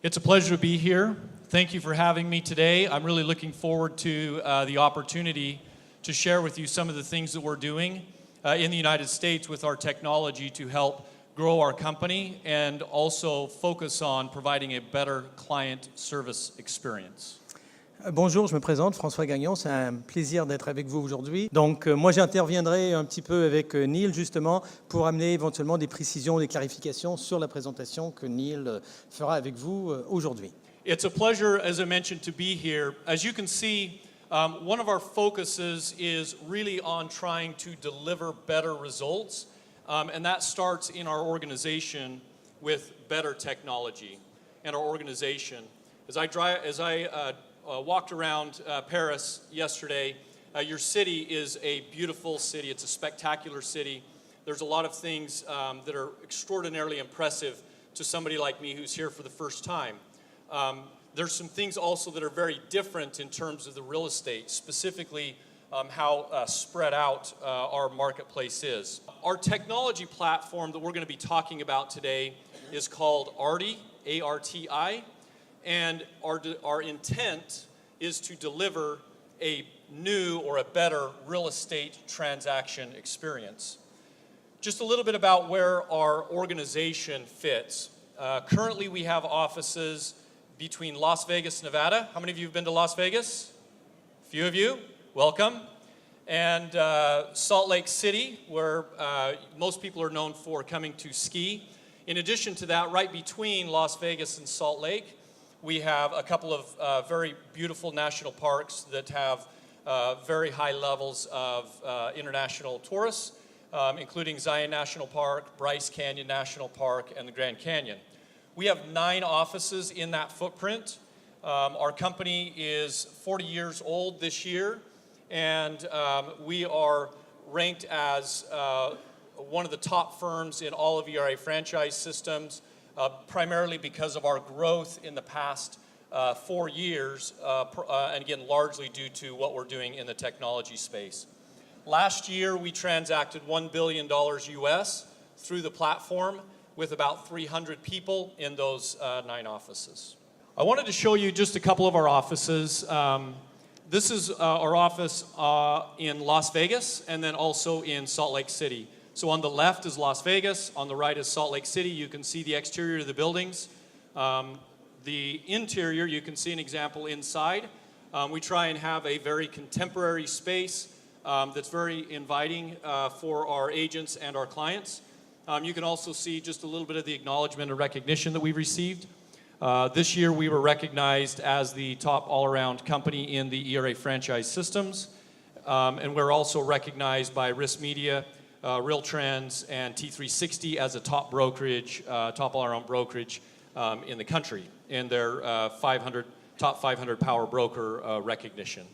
It's a pleasure to be here. Thank you for having me today. I'm really looking forward to the opportunity to share with you some of the things that we're doing in the United States with our technology to help grow our company and also focus on providing a better client service experience. Bonjour, je me présente, François Gagnon, c'est un plaisir d'être avec vous aujourd'hui. Donc moi j'interviendrai un petit peu avec Neil justement pour amener éventuellement des précisions, des clarifications sur la présentation que Neil fera avec vous aujourd'hui. It's a pleasure, as I mentioned, to be here. As you can see, one of our focuses is really on trying to deliver better results, and that starts in our organization with better technology and our organization. As I walked around Paris yesterday, your city is a beautiful city. It's a spectacular city. There's a lot of things that are extraordinarily impressive to somebody like me who's here for the first time. There's some things also that are very different in terms of the real estate, specifically how spread out our marketplace is. Our technology platform that we're going to be talking about today is called ARTI, A-R-T-I, and our intent is to deliver a new or a better real estate transaction experience. Just a little bit about where our organization fits. Currently we have offices between Las Vegas, Nevada. How many of you have been to Las Vegas? A few of you, welcome. And Salt Lake City, where most people are known for coming to ski. In addition to that, right between Las Vegas and Salt Lake, we have a couple of very beautiful national parks that have very high levels of international tourists, including Zion National Park, Bryce Canyon National Park, and the Grand Canyon. We have 9 offices in that footprint. Our company is 40 years old this year, and we are ranked as one of the top firms in all of ERA franchise systems, primarily because of our growth in the past 4 years, and again, largely due to what we're doing in the technology space. Last year, we transacted $1 billion US through the platform with about 300 people in those 9 offices. I wanted to show you just a couple of our offices. This is our office in Las Vegas and then also in Salt Lake City. So on the left is Las Vegas, on the right is Salt Lake City. You can see the exterior of the buildings. The interior, you can see an example inside. We try and have a very contemporary space that's very inviting for our agents and our clients. You can also see just a little bit of the acknowledgement and recognition that we've received. This year we were recognized as the top all-around company in the ERA franchise systems. And we're also recognized by Risk Media, Real Trends, and T360 as a top brokerage, top all-around brokerage in the country in their top 500 power broker recognition.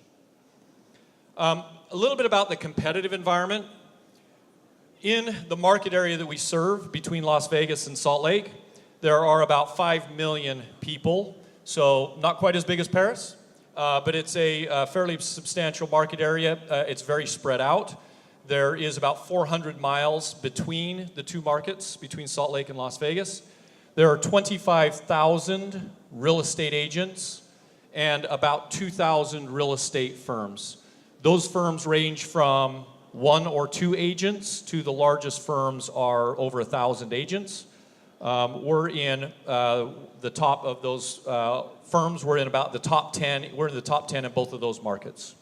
A little bit about the competitive environment. In the market area that we serve between Las Vegas and Salt Lake, there are about 5 million people, so not quite as big as Paris, but it's a fairly substantial market area. It's very spread out. There is about 400 miles between the two markets, between Salt Lake and Las Vegas. There are 25,000 real estate agents and about 2,000 real estate firms. Those firms range from 1 or 2 agents to the largest firms are over 1,000 agents. We're in the top of those firms. We're in about the top 10. We're in the top 10 in both of those markets.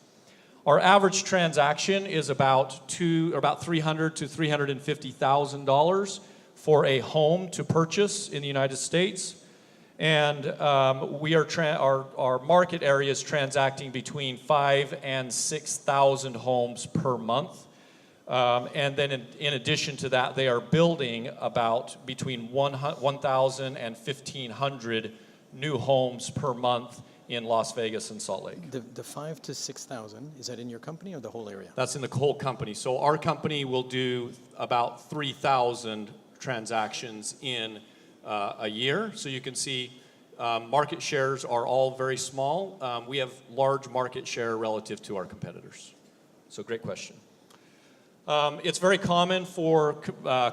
Our average transaction is about $300,000 to $350,000 for a home to purchase in the United States, and our market area is transacting between 5,000 and 6,000 homes per month, and then in addition to that, they are building about between 1,000 and 1,500 new homes per month in Las Vegas and Salt Lake. The 5,000 to 6,000, is that in your company or the whole area? That's in the whole company. So our company will do about 3,000 transactions in a year. So you can see market shares are all very small. We have large market share relative to our competitors. So great question. It's very common for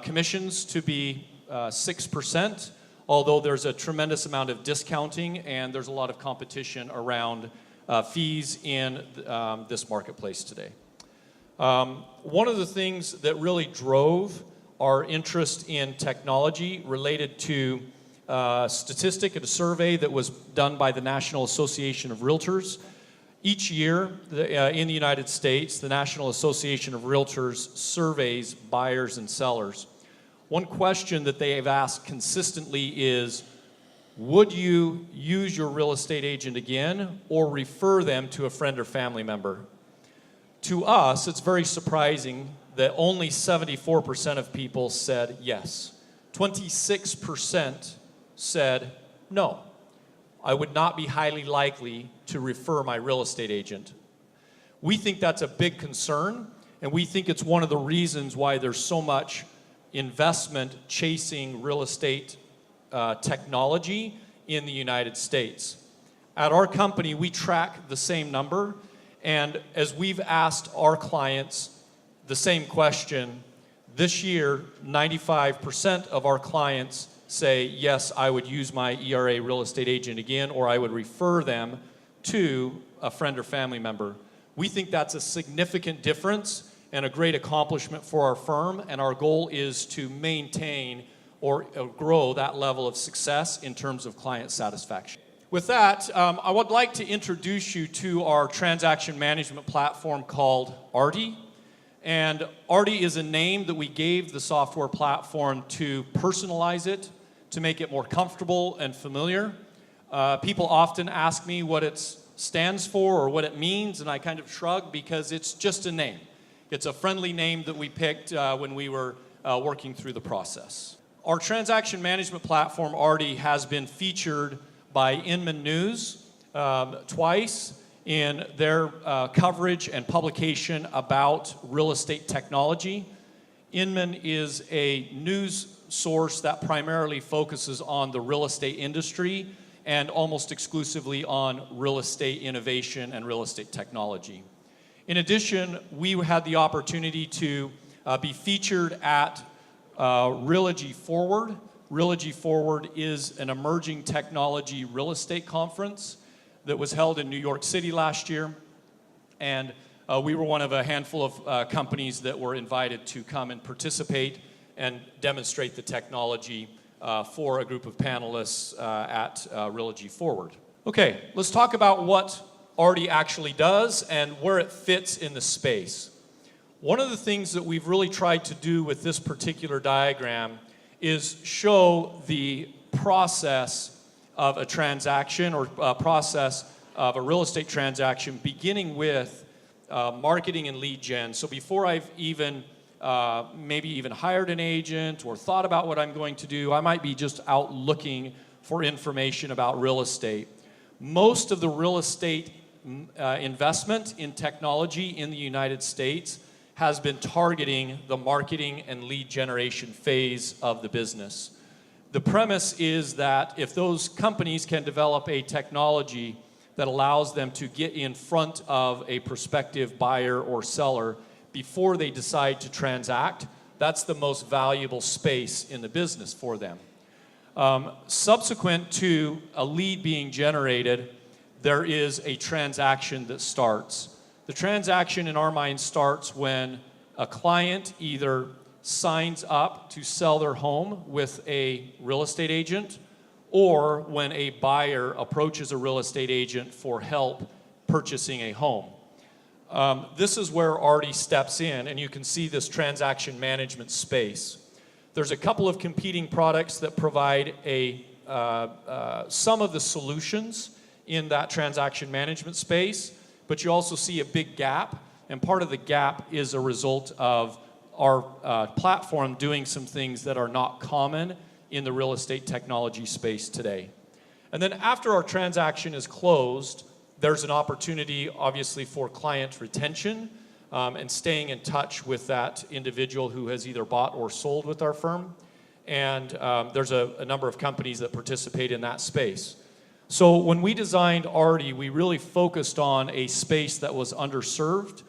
commissions to be 6%. although there's a tremendous amount of discounting and there's a lot of competition around fees in this marketplace today. One of the things that really drove our interest in technology related to a statistic and a survey that was done by the National Association of Realtors. Each year in the United States, the National Association of Realtors surveys buyers and sellers. One question that they have asked consistently is, would you use your real estate agent again or refer them to a friend or family member? To us, it's very surprising that only 74% of people said yes. 26% said no. I would not be highly likely to refer my real estate agent. We think that's a big concern, and we think it's one of the reasons why there's so much investment chasing real estate technology in the United States. At our company, we track the same number, and as we've asked our clients the same question, this year, 95% of our clients say, yes, I would use my ERA real estate agent again, or I would refer them to a friend or family member. We think that's a significant difference and a great accomplishment for our firm, and our goal is to maintain or grow that level of success in terms of client satisfaction. With that, I would like to introduce you to our transaction management platform called ARTI. And ARTI is a name that we gave the software platform to personalize it, to make it more comfortable and familiar. People often ask me what it stands for or what it means, and I kind of shrug because it's just a name. It's a friendly name that we picked when we were working through the process. Our transaction management platform, ARTI, has been featured by Inman News twice in their coverage and publication about real estate technology. Inman is a news source that primarily focuses on the real estate industry and almost exclusively on real estate innovation and real estate technology. In addition, we had the opportunity to be featured at Realogy Forward. Realogy Forward is an emerging technology real estate conference that was held in New York City last year, and we were one of a handful of companies that were invited to come and participate and demonstrate the technology for a group of panelists at Realogy Forward. Okay, let's talk about what ARTI actually does and where it fits in the space. One of the things that we've really tried to do with this particular diagram is show the process of a transaction or process of a real estate transaction beginning with marketing and lead gen. So before I've even maybe even hired an agent or thought about what I'm going to do, I might be just out looking for information about real estate. Most of the real estate investment in technology in the United States has been targeting the marketing and lead generation phase of the business. The premise is that if those companies can develop a technology that allows them to get in front of a prospective buyer or seller before they decide to transact, that's the most valuable space in the business for them. Subsequent to a lead being generated, there is a transaction that starts. The transaction in our mind starts when a client either signs up to sell their home with a real estate agent, or when a buyer approaches a real estate agent for help purchasing a home. This is where ARTI steps in, and you can see this transaction management space. There's a couple of competing products that provide some of the solutions in that transaction management space, but you also see a big gap, and part of the gap is a result of our platform doing some things that are not common in the real estate technology space today. And then after our transaction is closed, there's an opportunity, obviously, for client retention and staying in touch with that individual who has either bought or sold with our firm. And there's a number of companies that participate in that space. So when we designed ARTI, we really focused on a space that was underserved,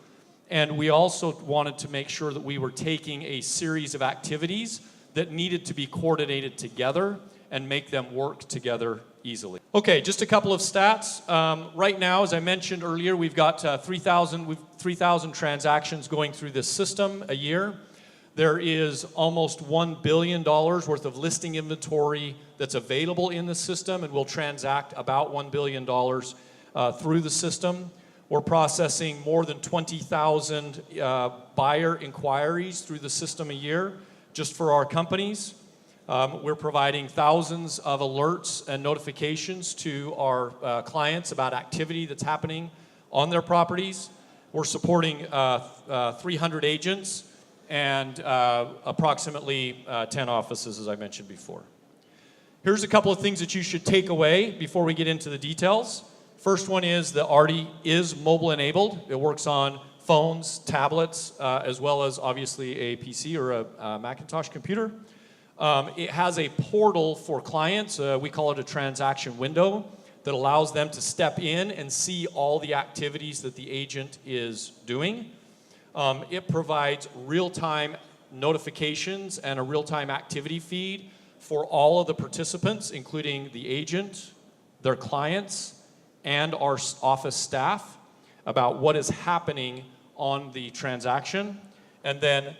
and we also wanted to make sure that we were taking a series of activities that needed to be coordinated together and make them work together easily. Okay, just a couple of stats. Right now, as I mentioned earlier, we've got 3,000 transactions going through this system a year. There is almost $1 billion worth of listing inventory that's available in the system, and we'll transact about $1 billion through the system. We're processing more than 20,000 buyer inquiries through the system a year, just for our companies. We're providing thousands of alerts and notifications to our clients about activity that's happening on their properties. We're supporting 300 agents and approximately 10 offices, as I mentioned before. Here's a couple of things that you should take away before we get into the details. First one is that Artie is mobile enabled. It works on phones, tablets, as well as obviously a PC or a Macintosh computer. It has a portal for clients. We call it a transaction window that allows them to step in and see all the activities that the agent is doing. It provides real-time notifications and a real-time activity feed for all of the participants, including the agent, their clients, and our office staff about what is happening on the transaction. And then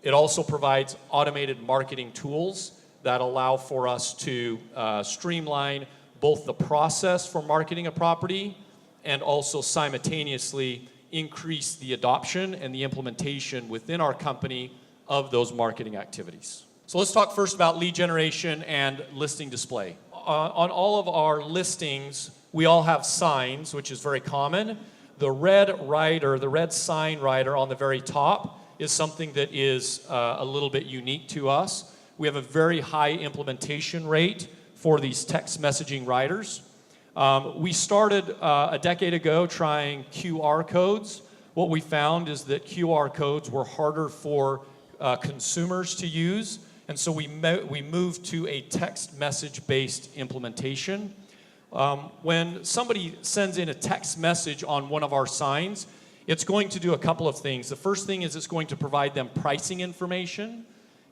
it also provides automated marketing tools that allow for us to streamline both the process for marketing a property and also simultaneously increase the adoption and the implementation within our company of those marketing activities. So let's talk first about lead generation and listing display. On all of our listings, we all have signs, which is very common. The red rider, the red sign rider on the very top is something that is a little bit unique to us. We have a very high implementation rate for these text messaging riders. We started a decade ago trying QR codes. What we found is that QR codes were harder for consumers to use, and so we moved to a text message-based implementation. When somebody sends in a text message on one of our signs, it's going to do a couple of things. The first thing is it's going to provide them pricing information.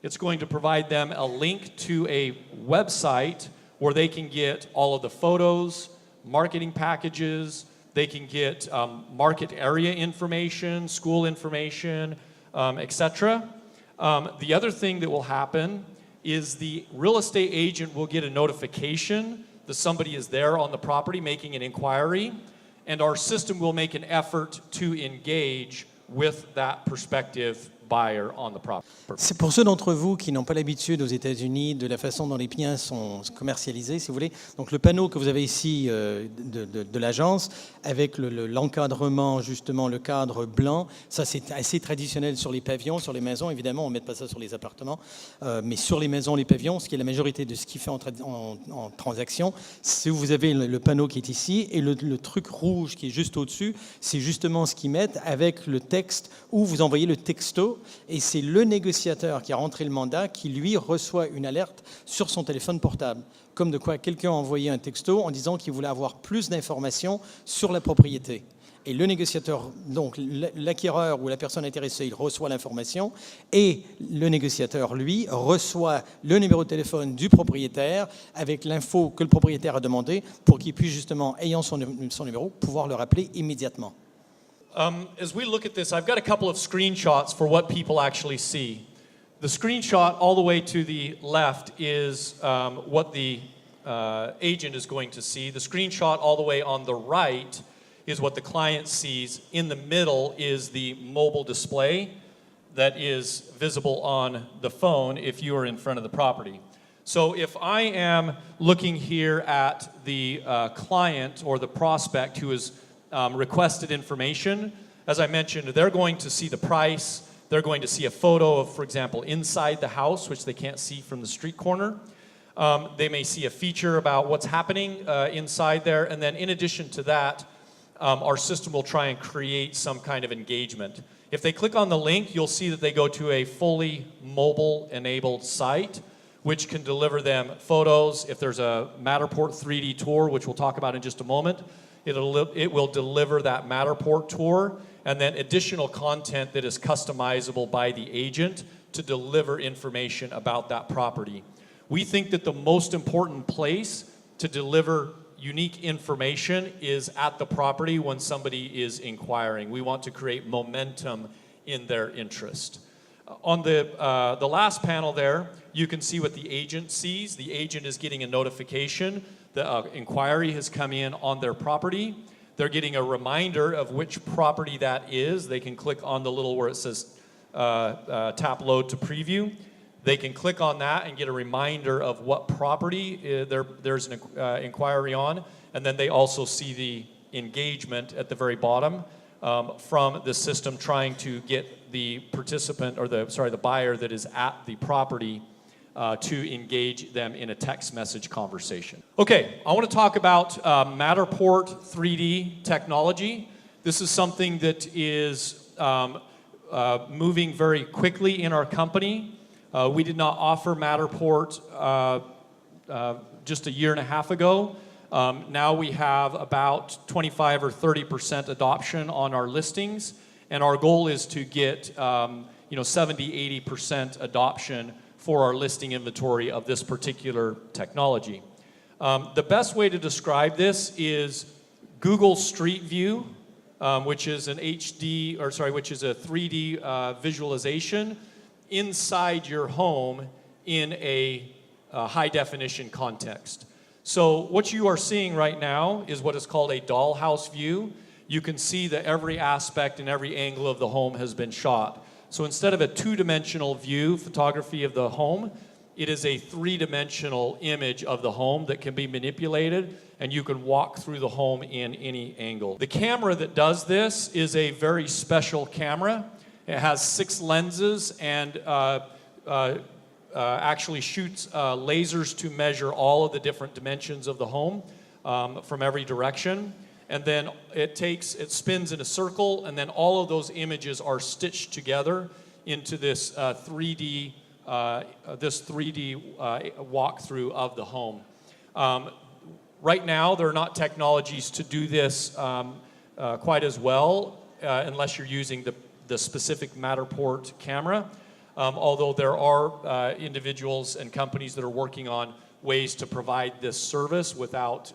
It's going to provide them a link to a website where they can get all of the photos, marketing packages, they can get market area information, school information, etc. The other thing that will happen is the real estate agent will get a notification that somebody is there on the property making an inquiry, and our system will make an effort to engage with that prospective buyer on the property. C'est pour ceux d'entre vous qui n'ont pas l'habitude aux États-Unis de la façon dont les biens sont commercialisés, si vous voulez. Donc le panneau que vous avez ici de l'agence, avec l'encadrement, justement le cadre blanc, ça c'est assez traditionnel sur les pavillons, sur les maisons. Évidemment, on ne met pas ça sur les appartements, mais sur les maisons, les pavillons, ce qui est la majorité de ce qui fait en transaction, c'est où vous avez le panneau qui est ici, et le truc rouge qui est juste au-dessus, c'est justement ce qu'ils mettent avec le texte où vous envoyez le texto. Et c'est le négociateur qui a rentré le mandat qui, lui, reçoit une alerte sur son téléphone portable. Comme de quoi quelqu'un a envoyé un texto en disant qu'il voulait avoir plus d'informations sur la propriété. Et le négociateur, donc l'acquéreur ou la personne intéressée, il reçoit l'information et le négociateur, lui, reçoit le numéro de téléphone du propriétaire avec l'info que le propriétaire a demandé pour qu'il puisse justement, ayant son numéro, pouvoir le rappeler immédiatement. As we look at this, I've got a couple of screenshots for what people actually see. The screenshot all the way to the left is what the agent is going to see. The screenshot all the way on the right is what the client sees. In the middle is the mobile display that is visible on the phone if you are in front of the property. So if I am looking here at the client or the prospect who is requested information, as I mentioned, they're going to see the price, they're going to see a photo of, for example, inside the house, which they can't see from the street corner. They may see a feature about what's happening inside there, and then in addition to that, our system will try and create some kind of engagement. If they click on the link, you'll see that they go to a fully mobile-enabled site, which can deliver them photos. If there's a Matterport 3D tour, which we'll talk about in just a moment, it will deliver that Matterport tour, and then additional content that is customizable by the agent to deliver information about that property. We think that the most important place to deliver unique information is at the property when somebody is inquiring. We want to create momentum in their interest. On the last panel there, you can see what the agent sees. The agent is getting a notification. The inquiry has come in on their property. They're getting a reminder of which property that is. They can click on the little where it says tap load to preview. They can click on that and get a reminder of what property there's an inquiry on. And then they also see the engagement at the very bottom from the system trying to get the participant, or the buyer that is at the property to engage them in a text message conversation. Okay, I want to talk about Matterport 3D technology. This is something that is moving very quickly in our company. We did not offer Matterport just a year and a half ago. Now we have about 25 or 30% adoption on our listings, and our goal is to get 70-80% adoption for our listing inventory of this particular technology. The best way to describe this is Google Street View, which is an which is a 3D visualization inside your home in a high definition context. So what you are seeing right now is what is called a dollhouse view. You can see that every aspect and every angle of the home has been shot. So instead of a two-dimensional view photography of the home, it is a three-dimensional image of the home that can be manipulated, and you can walk through the home in any angle. The camera that does this is a very special camera. It has 6 lenses and actually shoots lasers to measure all of the different dimensions of the home from every direction. And then it spins in a circle, and then all of those images are stitched together into this 3D walkthrough of the home. Right now, there are not technologies to do this quite as well unless you're using the specific Matterport camera, although there are individuals and companies that are working on ways to provide this service without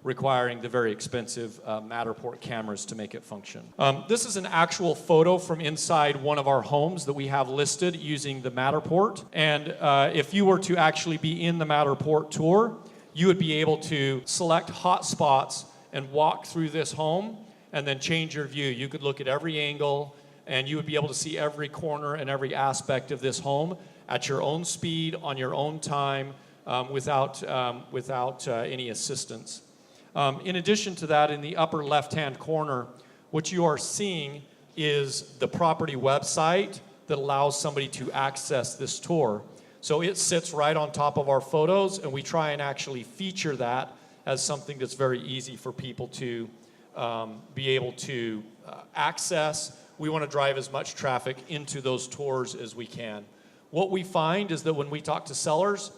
requiring the very expensive Matterport cameras to make it function. This is an actual photo from inside one of our homes that we have listed using the Matterport. And if you were to actually be in the Matterport tour, you would be able to select hot spots and walk through this home and then change your view. You could look at every angle, and you would be able to see every corner and every aspect of this home at your own speed, on your own time, without any assistance. In addition to that, in the upper left-hand corner, what you are seeing is the property website that allows somebody to access this tour. So it sits right on top of our photos, and we try and actually feature that as something that's very easy for people to be able to access. We want to drive as much traffic into those tours as we can. What we find is that when we talk to sellers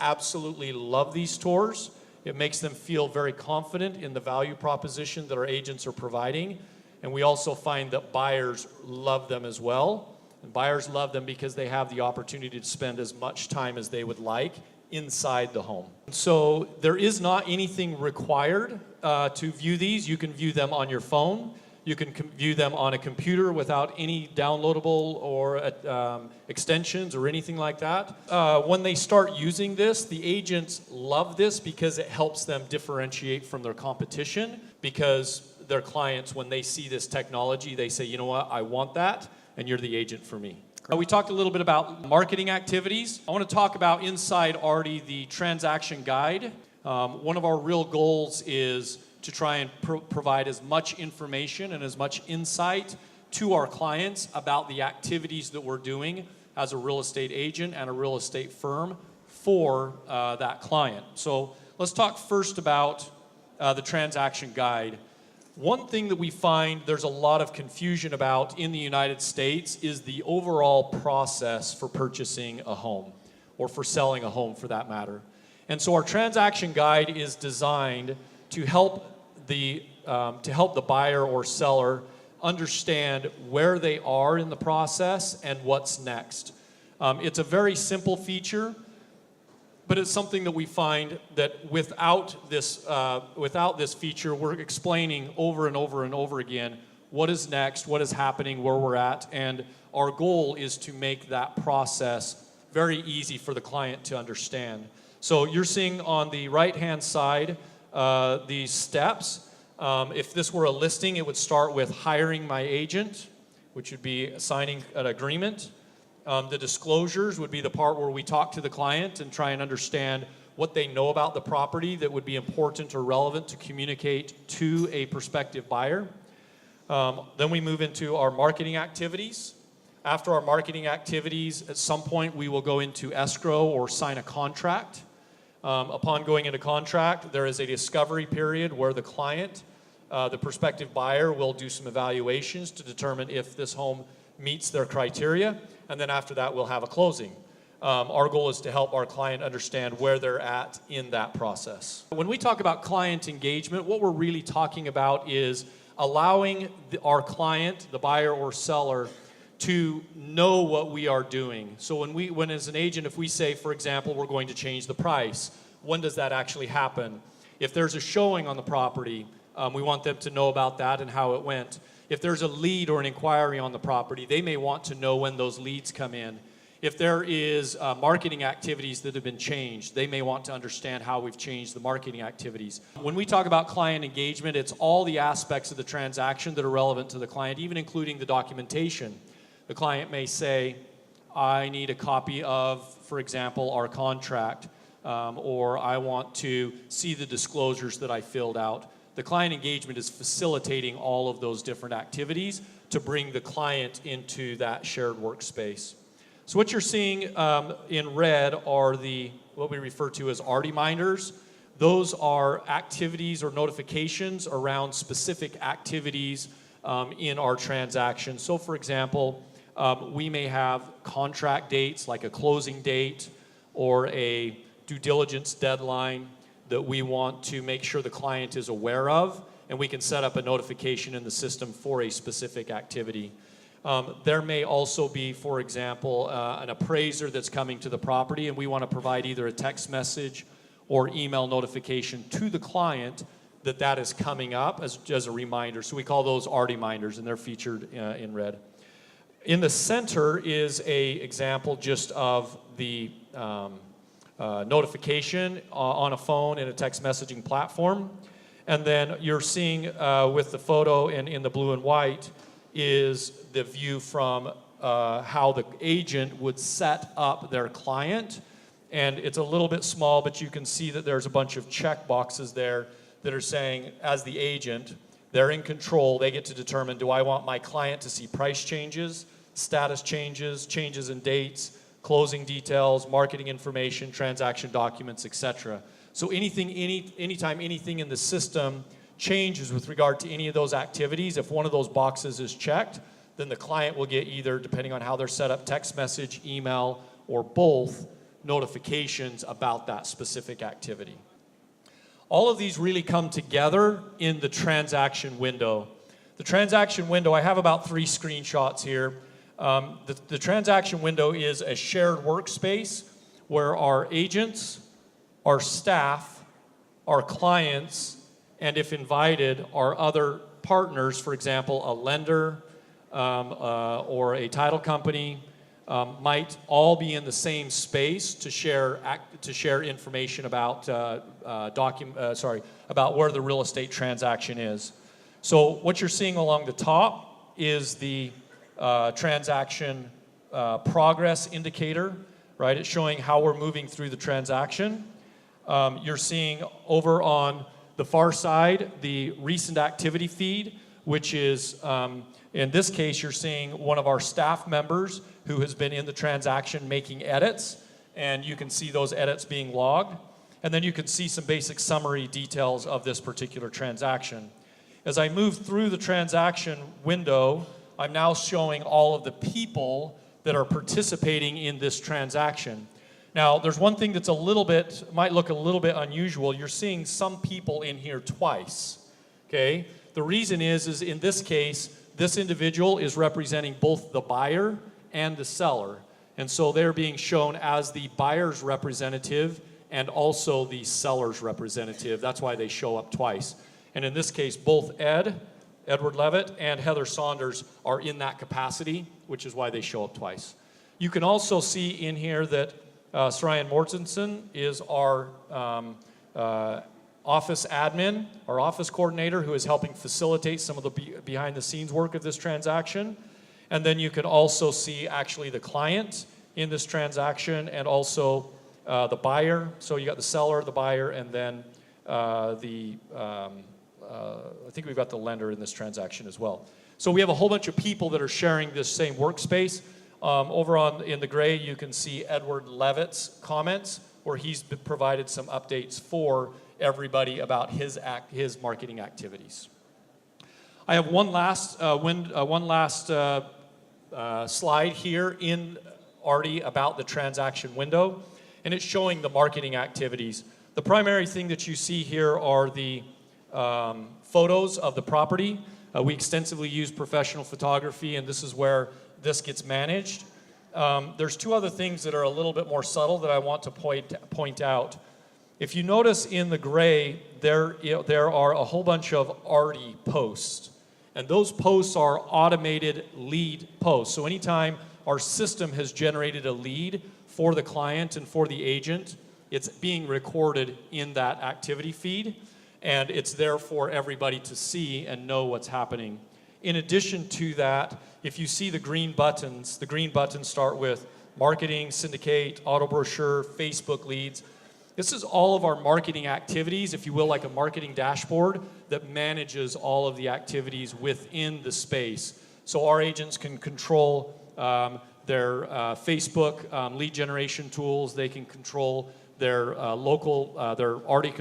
absolutely love these tours. It makes them feel very confident in the value proposition that our agents are providing. And we also find that buyers love them as well. And buyers love them because they have the opportunity to spend as much time as they would like inside the home. So there is not anything required to view these. You can view them on your phone. You can view them on a computer without any downloadable or extensions or anything like that. When they start using this, the agents love this because it helps them differentiate from their competition, because their clients, when they see this technology, they say, you know what, I want that, and you're the agent for me. We talked a little bit about marketing activities. I want to talk about inside Artie the transaction guide. One of our real goals is to try and provide as much information and as much insight to our clients about the activities that we're doing as a real estate agent and a real estate firm for that client. So let's talk first about the transaction guide. One thing that we find there's a lot of confusion about in the United States is the overall process for purchasing a home, or for selling a home for that matter. And so our transaction guide is designed to help the buyer or seller understand where they are in the process and what's next. It's a very simple feature. But it's something that we find that without this feature, we're explaining over and over and over again what is next, what is happening, where we're at, and our goal is to make that process very easy for the client to understand. So you're seeing on the right-hand side these steps. If this were a listing, it would start with hiring my agent, which would be signing an agreement. The disclosures would be the part where we talk to the client and try and understand what they know about the property that would be important or relevant to communicate to a prospective buyer. Then we move into our marketing activities. After our marketing activities, at some point we will go into escrow or sign a contract. Upon going into contract, there is a discovery period where the client, the prospective buyer, will do some evaluations to determine if this home meets their criteria, and then after that we'll have a closing. Our goal is to help our client understand where they're at in that process. When we talk about client engagement, what we're really talking about is allowing our client, the buyer or seller, to know what we are doing. So when as an agent, if we say, for example, we're going to change the price, when does that actually happen? If there's a showing on the property, we want them to know about that and how it went. If there's a lead or an inquiry on the property, they may want to know when those leads come in. If there is marketing activities that have been changed, they may want to understand how we've changed the marketing activities. When we talk about client engagement, it's all the aspects of the transaction that are relevant to the client, even including the documentation. The client may say, I need a copy of, for example, our contract, or I want to see the disclosures that I filled out. The client engagement is facilitating all of those different activities to bring the client into that shared workspace. So what you're seeing in red are what we refer to as R reminders. Those are activities or notifications around specific activities in our transaction. So for example, we may have contract dates like a closing date or a due diligence deadline that we want to make sure the client is aware of, and we can set up a notification in the system for a specific activity. There may also be, for example, an appraiser that's coming to the property, and we want to provide either a text message or email notification to the client that that is coming up as a reminder. So we call those R reminders, and they're featured in red. In the center is an example just of the notification on a phone in a text messaging platform. And then you're seeing with the photo in the blue and white is the view from how the agent would set up their client. And it's a little bit small, but you can see that there's a bunch of check boxes there that are saying, as the agent, they're in control. They get to determine, do I want my client to see price changes, status changes, changes in dates, closing details, marketing information, transaction documents, etc. So anytime anything in the system changes with regard to any of those activities, if one of those boxes is checked, then the client will get either, depending on how they're set up, text message, email, or both notifications about that specific activity. All of these really come together in the transaction window. The transaction window, I have about 3 screenshots here. The transaction window is a shared workspace where our agents, our staff, our clients, and if invited, our other partners, for example, a lender or a title company, might all be in the same space to share information about about where the real estate transaction is. So what you're seeing along the top is the transaction progress indicator, right? It's showing how we're moving through the transaction. You're seeing over on the far side the recent activity feed, which is, in this case, you're seeing one of our staff members who has been in the transaction making edits, and you can see those edits being logged. And then you can see some basic summary details of this particular transaction. As I move through the transaction window, I'm now showing all of the people that are participating in this transaction. Now, there's one thing that's might look a little bit unusual. You're seeing some people in here twice, okay? The reason is in this case, this individual is representing both the buyer and the seller. And so they're being shown as the buyer's representative and also the seller's representative. That's why they show up twice. And in this case, both Edward Levitt, and Heather Saunders are in that capacity, which is why they show up twice. You can also see in here that Sarayan Mortensen is our office admin, our office coordinator, who is helping facilitate some of the behind-the-scenes work of this transaction. And then you can also see actually the client in this transaction and also the buyer. So you got the seller, the buyer, and then I think we've got the lender in this transaction as well. So we have a whole bunch of people that are sharing this same workspace. Over in the gray, you can see Edward Levitt's comments, where he's provided some updates for everybody about his marketing activities. I have one last slide here in Artie about the transaction window, and it's showing the marketing activities. The primary thing that you see here are the photos of the property. We extensively use professional photography, and this is where this gets managed. There's two other things that are a little bit more subtle that I want to point out. If you notice in the gray, there are a whole bunch of Artie posts. And those posts are automated lead posts. So anytime our system has generated a lead for the client and for the agent, it's being recorded in that activity feed. And it's there for everybody to see and know what's happening. In addition to that, if you see the green buttons start with marketing, syndicate, auto brochure, Facebook leads. This is all of our marketing activities, if you will, like a marketing dashboard that manages all of the activities within the space. So our agents can control their Facebook lead generation tools. They can control their their Artie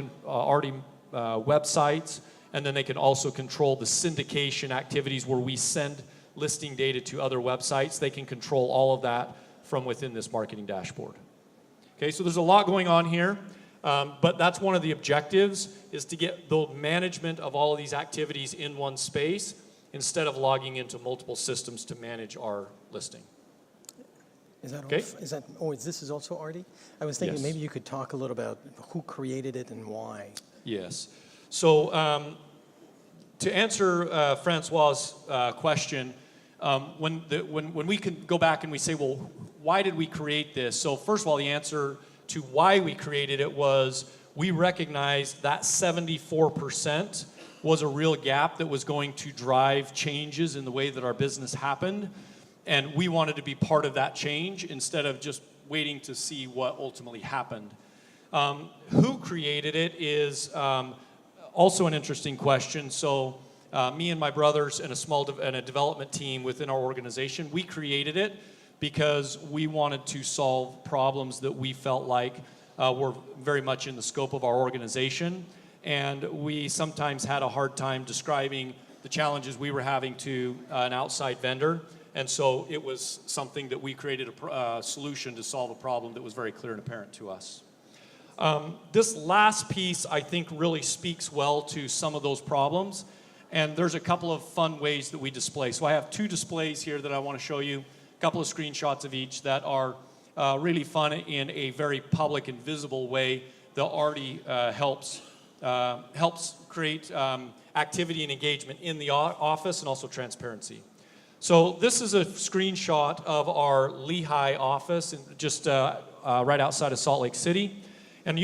websites, and then they can also control the syndication activities where we send listing data to other websites. They can control all of that from within this marketing dashboard. Okay, so there's a lot going on here, but that's one of the objectives, is to get the management of all of these activities in one space instead of logging into multiple systems to manage our listing. Is that okay? This is also Artie? I was thinking maybe you could talk a little about who created it and why. Yes. So to answer Francois' question, when we can go back and we say, well, why did we create this? So first of all, the answer to why we created it was we recognized that 74% was a real gap that was going to drive changes in the way that our business happened. And we wanted to be part of that change instead of just waiting to see what ultimately happened. Who created it is also an interesting question. So me and my brothers and a development team within our organization, we created it because we wanted to solve problems that we felt like were very much in the scope of our organization. And we sometimes had a hard time describing the challenges we were having to an outside vendor. And so it was something that we created a solution to solve a problem that was very clear and apparent to us. This last piece, I think, really speaks well to some of those problems. And there's a couple of fun ways that we display. So I have two displays here that I want to show you, a couple of screenshots of each that are really fun in a very public and visible way that already helps create activity and engagement in the office and also transparency. So this is a screenshot of our Lehigh office, just right outside of Salt Lake City. And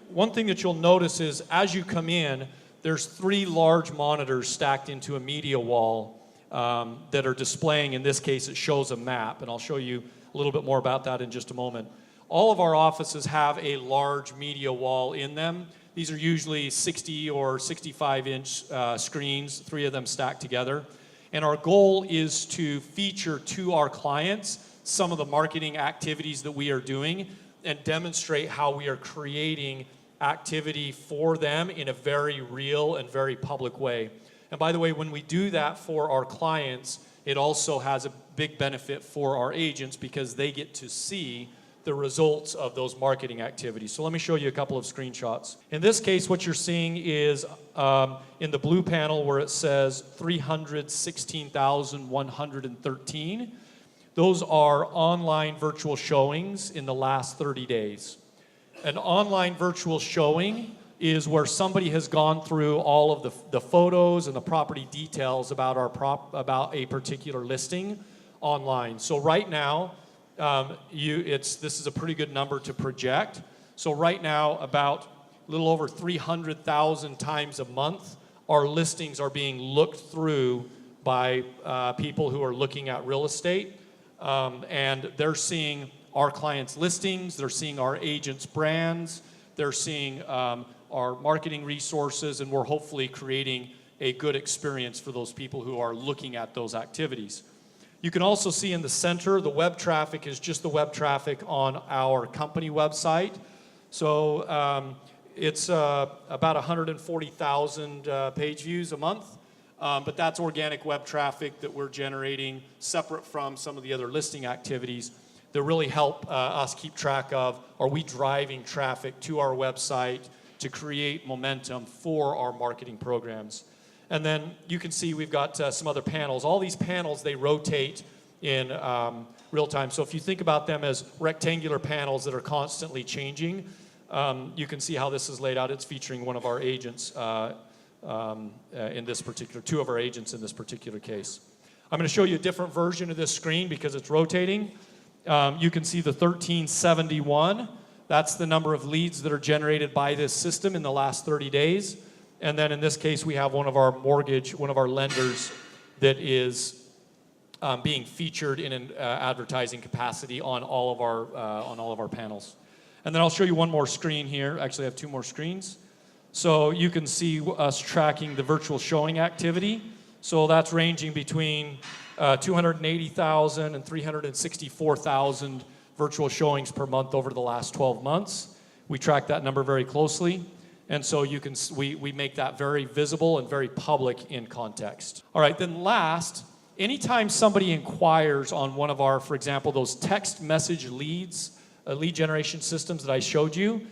one thing that you'll notice is as you come in, there's 3 large monitors stacked into a media wall that are displaying, in this case, it shows a map. And I'll show you a little bit more about that in just a moment. All of our offices have a large media wall in them. These are usually 60 or 65-inch screens, 3 of them stacked together. And our goal is to feature to our clients some of the marketing activities that we are doing and demonstrate how we are creating activity for them in a very real and very public way. And by the way, when we do that for our clients, it also has a big benefit for our agents because they get to see the results of those marketing activities. So let me show you a couple of screenshots. In this case, what you're seeing is in the blue panel where it says 316,113. Those are online virtual showings in the last 30 days. An online virtual showing is where somebody has gone through all of the photos and the property details about about a particular listing online. So right now, this is a pretty good number to project. So right now, about a little over 300,000 times a month, our listings are being looked through by people who are looking at real estate, and they're seeing our clients' listings, they're seeing our agents' brands, they're seeing our marketing resources, and we're hopefully creating a good experience for those people who are looking at those activities. You can also see in the center, the web traffic is just the web traffic on our company website. So it's about 140,000 page views a month, but that's organic web traffic that we're generating separate from some of the other listing activities that really help us keep track of, are we driving traffic to our website to create momentum for our marketing programs. And then you can see we've got some other panels. All these panels, they rotate in real time. So if you think about them as rectangular panels that are constantly changing, you can see how this is laid out. It's featuring one of our agents in this particular, two of our agents in this particular case. I'm going to show you a different version of this screen because it's rotating. You can see the 1371. That's the number of leads that are generated by this system in the last 30 days. And then in this case, we have one of our lenders that is being featured in an advertising capacity on all of our panels. And then I'll show you one more screen here. Actually, I have two more screens. So you can see us tracking the virtual showing activity. So that's ranging between 280,000 and 364,000 virtual showings per month over the last 12 months. We track that number very closely. And so you can, we make that very visible and very public in context. All right, then last, anytime somebody inquires on one of our, for example, those text message leads, lead generation systems that I showed you,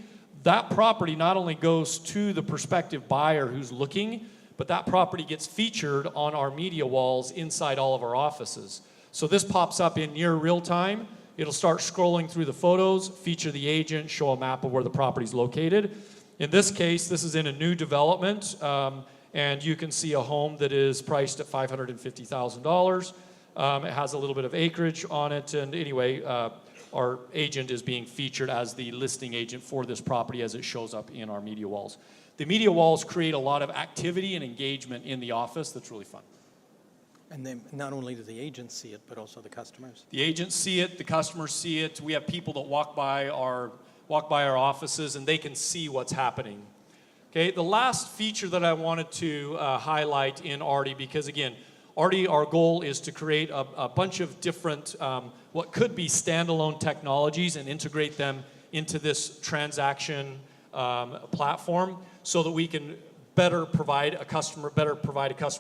that property not only goes to the prospective buyer who's looking, but that property gets featured on our media walls inside all of our offices. So this pops up in near real time. It'll start scrolling through the photos, feature the agent, show a map of where the property's located. In this case, this is in a new development, and you can see a home that is priced at $550,000. It has a little bit of acreage on it, and anyway, our agent is being featured as the listing agent for this property as it shows up in our media walls. The media walls create a lot of activity and engagement in the office that's really fun. And then not only do the agents see it, but also the customers. The agents see it, the customers see it. We have people that walk by our offices and they can see what's happening. Okay, the last feature that I wanted to highlight in Artie, because again, Artie, our goal is to create a bunch of different, what could be standalone technologies and integrate them into this transaction platform so that we can better provide a customer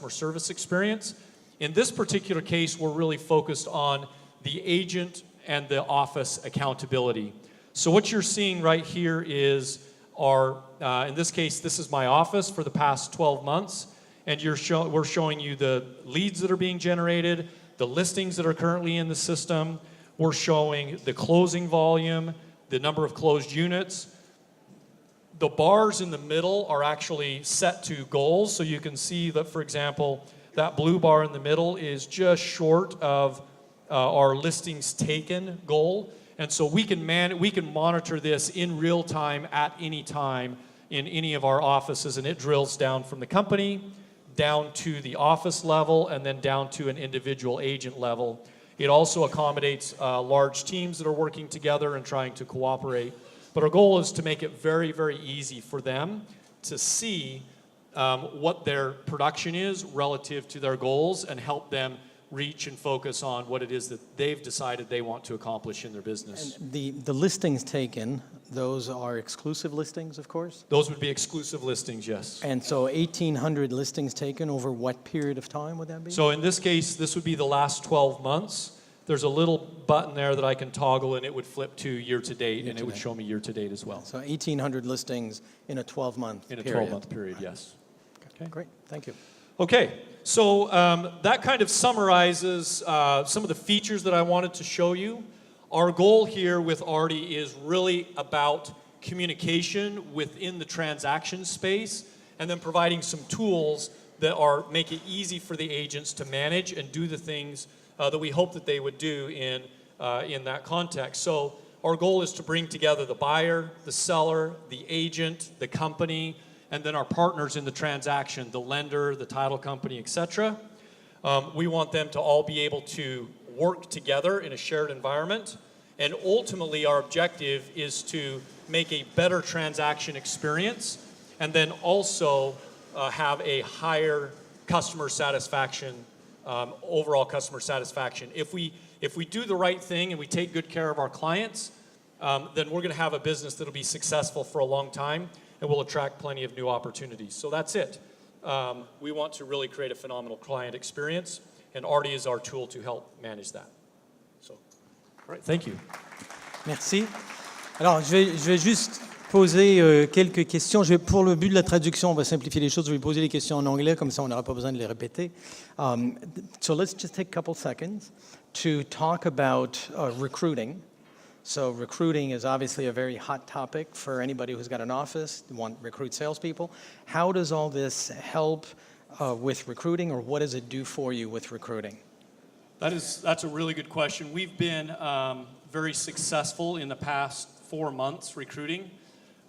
service experience. In this particular case, we're really focused on the agent and the office accountability. So what you're seeing right here is our, in this case, this is my office for the past 12 months, and we're showing you the leads that are being generated, the listings that are currently in the system. We're showing the closing volume, the number of closed units. The bars in the middle are actually set to goals, so you can see that, for example, that blue bar in the middle is just short of our listings taken goal. And so we can monitor this in real time at any time in any of our offices, and it drills down from the company, down to the office level, and then down to an individual agent level. It also accommodates large teams that are working together and trying to cooperate. But our goal is to make it very, very easy for them to see what their production is relative to their goals and help them reach and focus on what it is that they've decided they want to accomplish in their business. And the listings taken, those are exclusive listings, of course? Those would be exclusive listings, yes. And so 1,800 listings taken over what period of time would that be? So in this case, this would be the last 12 months. There's a little button there that I can toggle, and it would flip to year-to-date, and it would show me year-to-date as well. So 1,800 listings in a 12-month period. In a 12-month period, yes. Okay, great. Thank you. Okay, so that kind of summarizes some of the features that I wanted to show you. Our goal here with Artie is really about communication within the transaction space, and then providing some tools that make it easy for the agents to manage and do the things that we hope that they would do in that context. So our goal is to bring together the buyer, the seller, the agent, the company, and then our partners in the transaction, the lender, the title company, etc. We want them to all be able to work together in a shared environment. And ultimately, our objective is to make a better transaction experience and then also have a higher customer satisfaction, overall customer satisfaction. If we do the right thing and we take good care of our clients, then we're going to have a business that will be successful for a long time and will attract plenty of new opportunities. So that's it. We want to really create a phenomenal client experience, and Artie is our tool to help manage that. So, all right, thank you. Merci. Alors, je vais juste poser quelques questions. Pour le but de la traduction, on va simplifier les choses. Je vais poser les questions en anglais, comme ça on n'aura pas besoin de les répéter. So let's just take a couple seconds to talk about recruiting. So recruiting is obviously a very hot topic for anybody who's got an office, want to recruit salespeople. How does all this help with recruiting, or what does it do for you with recruiting? That's a really good question. We've been very successful in the past 4 months recruiting.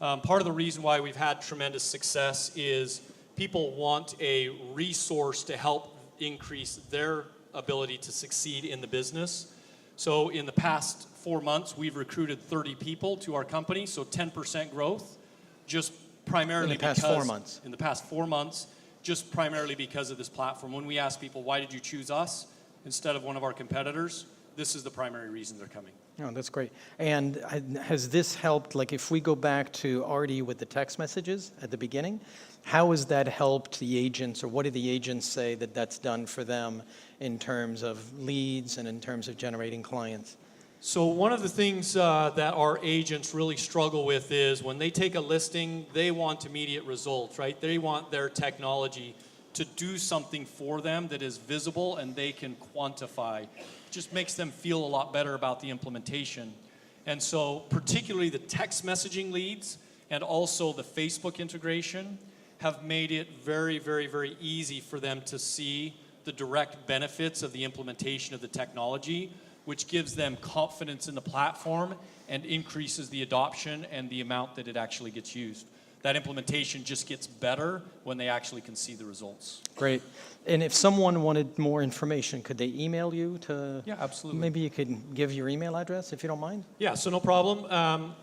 Part of the reason why we've had tremendous success is people want a resource to help increase their ability to succeed in the business. So in the past 4 months, we've recruited 30 people to our company, so 10% growth, just primarily because... In the past 4 months. In the past 4 months, just primarily because of this platform. When we ask people, why did you choose us instead of one of our competitors, this is the primary reason they're coming. Oh, that's great. And has this helped, like if we go back to Artie with the text messages at the beginning, how has that helped the agents, or what did the agents say that that's done for them in terms of leads and in terms of generating clients? So one of the things that our agents really struggle with is when they take a listing, they want immediate results, right? They want their technology to do something for them that is visible and they can quantify. It just makes them feel a lot better about the implementation. And so particularly the text messaging leads and also the Facebook integration have made it very, very, very easy for them to see the direct benefits of the implementation of the technology, which gives them confidence in the platform and increases the adoption and the amount that it actually gets used. That implementation just gets better when they actually can see the results. Great. And if someone wanted more information, could they email you to? Yeah, absolutely. Maybe you could give your email address if you don't mind? Yeah, so no problem.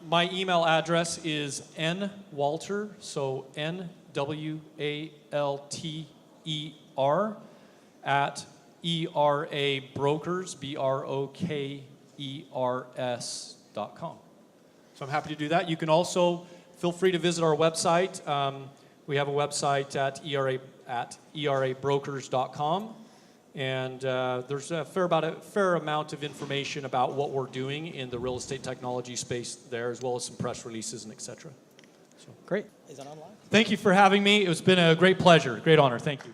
My email address is nwalter, so NWALTER at ERAbrokers, BROKERS.com. So I'm happy to do that. You can also feel free to visit our website. We have a website at ERAbrokers.com, and there's a fair amount of information about what we're doing in the real estate technology space there, as well as some press releases and etc. So, great. Is that online? Thank you for having me. It's been a great pleasure, great honor. Thank you.